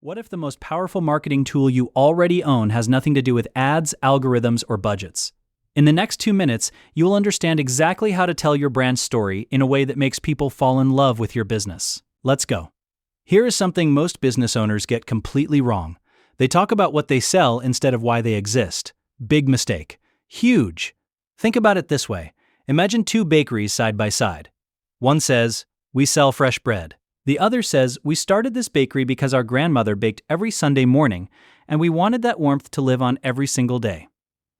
What if the most powerful marketing tool you already own has nothing to do with ads, algorithms, or budgets? In the next 2 minutes, you'll understand exactly how to tell your brand story in a way that makes people fall in love with your business. Let's go. Here is something most business owners get completely wrong. They talk about what they sell instead of why they exist. Big mistake. Huge. Think about it this way. Imagine 2 bakeries side by side. One says, "We sell fresh bread." The other says, "We started this bakery because our grandmother baked every Sunday morning, and we wanted that warmth to live on every single day."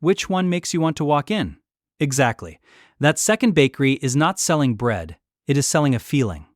Which one makes you want to walk in? Exactly. That second bakery is not selling bread, it is selling a feeling.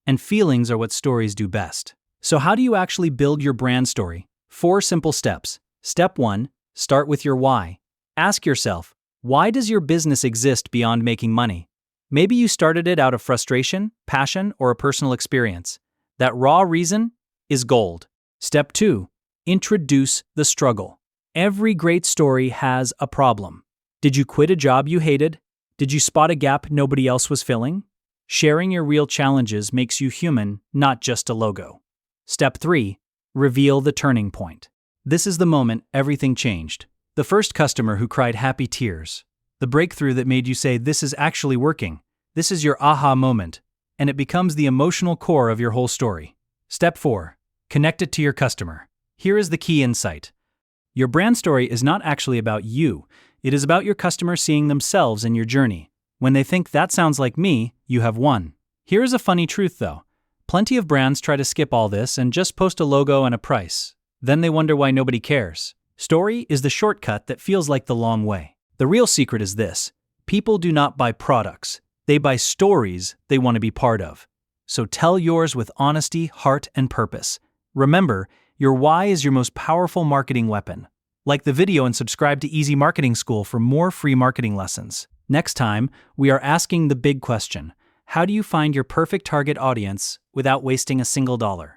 And feelings are what stories do best. So how do you actually build your brand story? 4 simple steps. Step 1, start with your why. Ask yourself, why does your business exist beyond making money? Maybe you started it out of frustration, passion, or a personal experience. That raw reason is gold. Step 2, introduce the struggle. Every great story has a problem. Did you quit a job you hated? Did you spot a gap nobody else was filling? Sharing your real challenges makes you human, not just a logo. Step 3, reveal the turning point. This is the moment everything changed. The first customer who cried happy tears. The breakthrough that made you say, "This is actually working." This is your aha moment, and it becomes the emotional core of your whole story. Step 4, connect it to your customer. Here is the key insight. Your brand story is not actually about you. It is about your customer seeing themselves in your journey. When they think, "That sounds like me," you have won. Here is a funny truth though. Plenty of brands try to skip all this and just post a logo and a price. Then they wonder why nobody cares. Story is the shortcut that feels like the long way. The real secret is this: people do not buy products. They buy stories they want to be part of. So tell yours with honesty, heart, and purpose. Remember, your why is your most powerful marketing weapon. Like the video and subscribe to Easy Marketing School for more free marketing lessons. Next time, we are asking the big question: how do you find your perfect target audience without wasting a single dollar?